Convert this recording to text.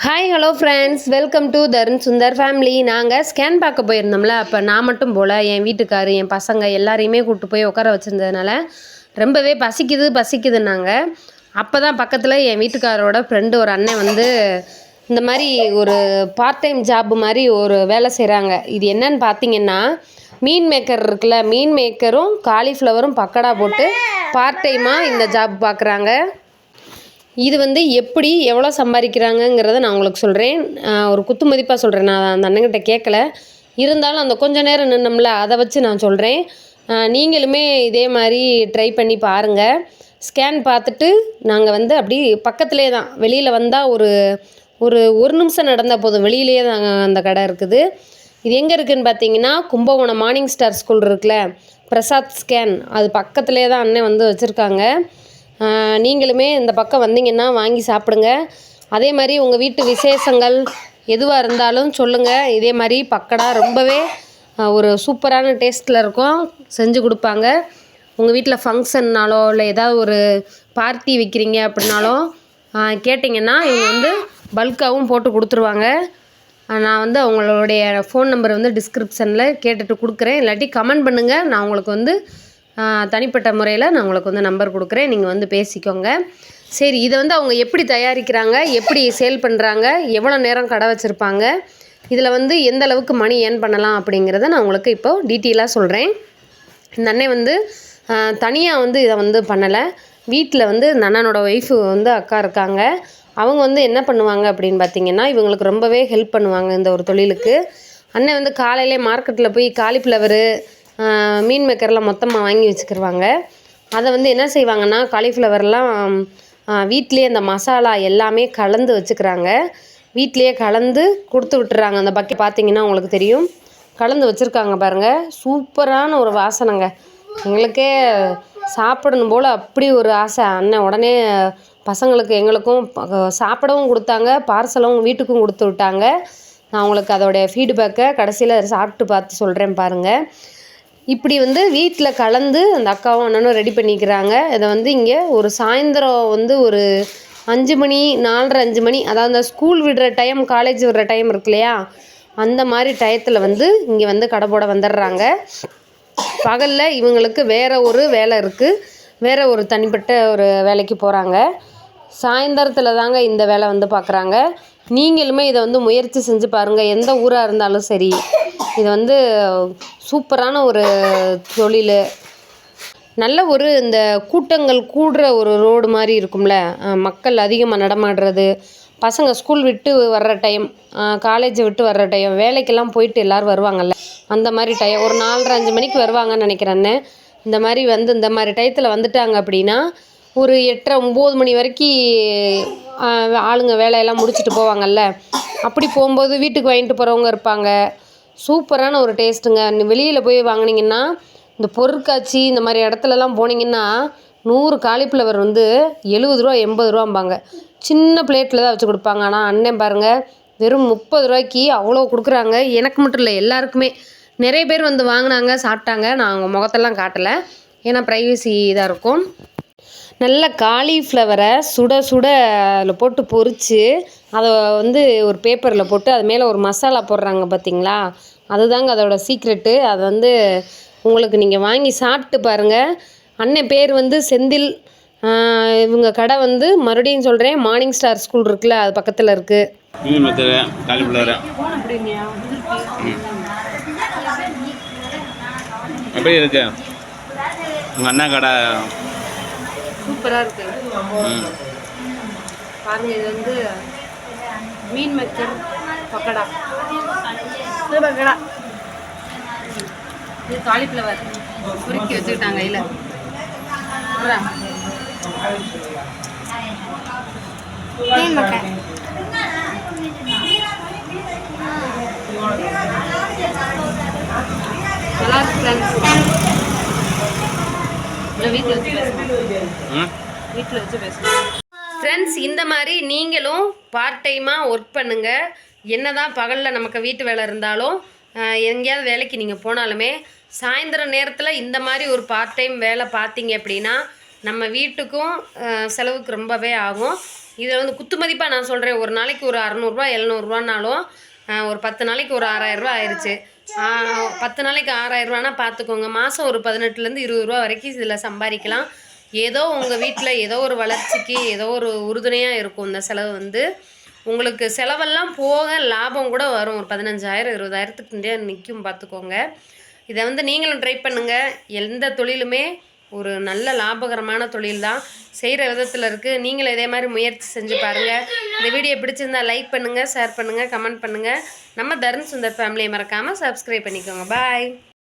Hi hello friends, welcome to Tarun Sundar family. நாங்கள் scan பார்க்க போயிருந்தோம்ல, அப்போ நான் மட்டும் போல் என் வீட்டுக்காரு என் பசங்க எல்லாரையுமே கூப்பிட்டு போய் உட்கார வச்சுருந்ததுனால ரொம்பவே பசிக்குதுன்னாங்க. அப்போ தான் பக்கத்தில் என் வீட்டுக்காரோட ஃப்ரெண்டு ஒரு அண்ணன் வந்து இந்த மாதிரி ஒரு பார்ட் டைம் ஜாப் மாதிரி ஒரு வேலை செய்கிறாங்க. இது என்னன்னு பார்த்தீங்கன்னா, மீன் மேக்கர் இருக்குல்ல, மீன் மேக்கரும் காலிஃப்ளவரும் பக்கடா போட்டு பார்ட் டைமாக இந்த ஜாப் பார்க்குறாங்க. இது வந்து எப்படி எவ்வளோ சம்பாதிக்கிறாங்கங்கிறத நான் உங்களுக்கு சொல்கிறேன். ஒரு குத்து மதிப்பாக சொல்கிறேன். நான் அந்த அண்ணங்கிட்ட கேட்கல. இருந்தாலும் அந்த கொஞ்ச நேரம் நின்னோம்ல, அதை வச்சு நான் சொல்கிறேன். நீங்களுமே இதே மாதிரி ட்ரை பண்ணி பாருங்கள். ஸ்கேன் பார்த்துட்டு நாங்கள் வந்து அப்படி பக்கத்துலேயே தான், வெளியில் வந்தால் ஒரு ஒரு ஒரு நிமிஷம் நடந்தால் போதும், வெளியிலேயே தான் அந்த கடை இருக்குது. இது எங்கே இருக்குதுன்னு பார்த்தீங்கன்னா, கும்பகோணம் மார்னிங் ஸ்டார் ஸ்கூல் இருக்குல்ல, பிரசாத் ஸ்கேன், அது பக்கத்துலேயே தான் அண்ணன் வந்து வச்சுருக்காங்க. நீங்களுமே இந்த பக்கம் வந்தீங்கன்னா வாங்கி சாப்பிடுங்க. அதே மாதிரி உங்கள் வீட்டு விசேஷங்கள் எதுவாக இருந்தாலும் சொல்லுங்கள். இதே மாதிரி பக்கடா ரொம்பவே ஒரு சூப்பரான டேஸ்ட்டில் இருக்கும், செஞ்சு கொடுப்பாங்க. உங்கள் வீட்டில் ஃபங்க்ஷன்னாலோ இல்லை ஏதாவது ஒரு பார்ட்டி வைக்கிறீங்க அப்படின்னாலும் கேட்டிங்கன்னா இவங்க வந்து பல்காகவும் போட்டு கொடுத்துருவாங்க. நான் வந்து அவங்களுடைய ஃபோன் நம்பர் வந்து டிஸ்கிரிப்ஷனில் கேட்டுட்டு கொடுக்குறேன். இல்லாட்டி கமெண்ட் பண்ணுங்கள். நான் உங்களுக்கு வந்து தனிப்பட்ட முறையில் நான் உங்களுக்கு வந்து நம்பர் கொடுக்குறேன், நீங்கள் வந்து பேசிக்கோங்க. சரி, இதை வந்து அவங்க எப்படி தயாரிக்கிறாங்க, எப்படி சேல் பண்ணுறாங்க, எவ்வளோ நேரம் கடை வச்சுருப்பாங்க, இதில் வந்து எந்த அளவுக்கு மணி ஏர்ன் பண்ணலாம் அப்படிங்கிறத நான் உங்களுக்கு இப்போது டீட்டெயிலாக சொல்கிறேன். இந்த அண்ணன் வந்து தனியாக வந்து இதை வந்து பண்ணலை. வீட்டில் வந்து இந்த அண்ணனோட ஒய்ஃபு வந்து அக்கா இருக்காங்க. அவங்க வந்து என்ன பண்ணுவாங்க அப்படின்னு பார்த்திங்கன்னா, இவங்களுக்கு ரொம்பவே ஹெல்ப் பண்ணுவாங்க இந்த ஒரு தொழிலுக்கு. அண்ணன் வந்து காலையிலே மார்க்கெட்டில் போய் காலிஃப்ளவரு மீன் மேக்கர்லாம் மொத்தமாக வாங்கி வச்சுக்கிடுவாங்க. அதை வந்து என்ன செய்வாங்கன்னா, காலிஃப்ளவர்லாம் வீட்லேயே அந்த மசாலா எல்லாமே கலந்து வச்சுக்கிறாங்க. வீட்லேயே கலந்து கொடுத்து விட்டுறாங்க. அந்த பக்கெட் பார்த்திங்கன்னா உங்களுக்கு தெரியும், கலந்து வச்சுருக்காங்க பாருங்கள். சூப்பரான ஒரு வாசனைங்க. எங்களுக்கே சாப்பிடணும் போல் அப்படி ஒரு ஆசை. அண்ணன் உடனே பசங்களுக்கு எங்களுக்கும் சாப்பிடவும் கொடுத்தாங்க, பார்சலும் வீட்டுக்கும் கொடுத்து விட்டாங்க. நான் உங்களுக்கு அதோடைய ஃபீட்பேக்கை கடைசியில் சாப்பிட்டு பார்த்து சொல்கிறேன் பாருங்கள். இப்படி வந்து வீட்டில் கலந்து அந்த அக்காவும் அண்ணனும் ரெடி பண்ணிக்கிறாங்க. இதை வந்து இங்கே ஒரு சாயந்தரம் வந்து ஒரு 5 மணி 4:30 5 மணி, அதாவது அந்த ஸ்கூல் விடுற டைம், காலேஜ் விடுற டைம் இருக்கு இல்லையா, அந்த மாதிரி டயத்தில் வந்து இங்கே வந்து கடை போட வந்துடுறாங்க. பகலில் இவங்களுக்கு வேறு ஒரு வேலை இருக்குது, வேறு ஒரு தனிப்பட்ட ஒரு வேலைக்கு போகிறாங்க. சாயந்தரத்தில் தாங்க இந்த வேலை வந்து பார்க்குறாங்க. நீங்களுமே இதை வந்து முயற்சி செஞ்சு பாருங்கள். எந்த ஊராக இருந்தாலும் சரி, இது வந்து சூப்பரான ஒரு தொழில். நல்ல ஒரு இந்த கூட்டங்கள் கூடுற ஒரு ரோடு மாதிரி இருக்கும்ல, மக்கள் அதிகமாக நடமாடுறது, பசங்க ஸ்கூல் விட்டு வர்ற டைம், காலேஜ் விட்டு வர்ற டைம், வேலைக்கெல்லாம் போயிட்டு எல்லோரும் வருவாங்கள்ல, அந்த மாதிரி டைம் ஒரு 4:30 5 மணிக்கு வருவாங்கன்னு நினைக்கிறேன்னு. இந்த மாதிரி வந்து இந்த மாதிரி டயத்தில் வந்துட்டாங்க அப்படின்னா ஒரு 8:30 9 மணி வரைக்கும் ஆளுங்க வேலையெல்லாம் முடிச்சுட்டு போவாங்கல்ல. அப்படி போகும்போது வீட்டுக்கு வாங்கிட்டு போகிறவங்க இருப்பாங்க. சூப்பரான ஒரு டேஸ்ட்டுங்க. வெளியில் போய் வாங்கினீங்கன்னா, இந்த பொருட்காட்சி இந்த மாதிரி இடத்துலலாம் போனீங்கன்னா 100 காலிஃப்ளவர் வந்து 70 ரூபா 80 ரூபாம்பாங்க. சின்ன பிளேட்டில் தான் வச்சு கொடுப்பாங்க. ஆனால் அண்ணன் பாருங்கள், வெறும் 30 ரூபாய்க்கு அவ்வளோ கொடுக்குறாங்க. எனக்கு மட்டும் இல்லை, எல்லாருக்குமே. நிறைய பேர் வந்து வாங்கினாங்க, சாப்பிட்டாங்க. நான் அவங்க முகத்தெல்லாம் காட்டலை, ஏன்னா ப்ரைவசி இதாக இருக்கும். நல்ல காலிஃப்ளவரை சுட சுட அதில் போட்டு பொரித்து அதை வந்து ஒரு பேப்பரில் போட்டு அது மேலே ஒரு மசாலா போடுறாங்க பார்த்தீங்களா, அதுதாங்க அதோட சீக்ரெட்டு. அது வந்து உங்களுக்கு நீங்கள் வாங்கி சாப்பிட்டு பாருங்கள். அண்ணன் பேர் வந்து செந்தில். இவங்க கடை வந்து மறுபடியும் சொல்கிறேன், மார்னிங் ஸ்டார் ஸ்கூல் இருக்குல்ல, அது பக்கத்தில் இருக்குது. எப்படி இருக்கு உங்கள் அண்ணா கடை? சூப்பராக இருக்குது பாருங்கள். இது வந்து மீன் மேக்கர் பக்கடா, இது பக்கடா, இது காலிஃப்ளவர் சுருக்கி வச்சுக்கிட்டாங்க கையில். மீன் மேக்கர் நல்லா இருக்கு ஃப்ரெண்ட்ஸ். வீட்டில் வச்சு பேசணும் ஃப்ரெண்ட்ஸ். இந்த மாதிரி நீங்களும் பார்ட் டைமாக ஒர்க் பண்ணுங்கள். என்ன தான் பகலில் நமக்கு வீட்டு வேலை இருந்தாலும், எங்கேயாவது வேலைக்கு நீங்கள் போனாலுமே சாயந்தர நேரத்தில் இந்த மாதிரி ஒரு பார்ட் டைம் வேலை பார்த்தீங்க அப்படின்னா நம்ம வீட்டுக்கும் செலவுக்கு ரொம்பவே ஆகும். இதில் வந்து குத்து மதிப்பாக நான் சொல்கிறேன், ஒரு நாளைக்கு ஒரு 600 700 ஒரு 10 நாளைக்கு ஒரு 6000 ஆயிடுச்சு. 10 நாளைக்கு 6000 பார்த்துக்கோங்க. மாதம் ஒரு 18லேருந்து 20 வரைக்கும் இதில் சம்பாதிக்கலாம். ஏதோ உங்கள் வீட்டில் ஏதோ ஒரு வளர்ச்சிக்கு ஏதோ ஒரு உறுதுணையாக இருக்கும் இந்த செலவு வந்து. உங்களுக்கு செலவெல்லாம் போக லாபம் கூட வரும். ஒரு 15,000 20,000க்கு நிற்கும் பார்த்துக்கோங்க. இதை வந்து நீங்களும் ட்ரை பண்ணுங்கள். எந்த தொழிலுமே ஒரு நல்ல லாபகரமான தொழில் தான், செய்கிற விதத்தில் இருக்குது. நீங்களும் இதே மாதிரி முயற்சி செஞ்சு பாருங்கள். இந்த வீடியோ பிடிச்சிருந்தா லைக் பண்ணுங்கள், ஷேர் பண்ணுங்கள், கமெண்ட் பண்ணுங்கள். நம்ம தருண் சுந்தர் ஃபேமிலியை மறக்காமல் சப்ஸ்கிரைப் பண்ணிக்கோங்க. பாய்.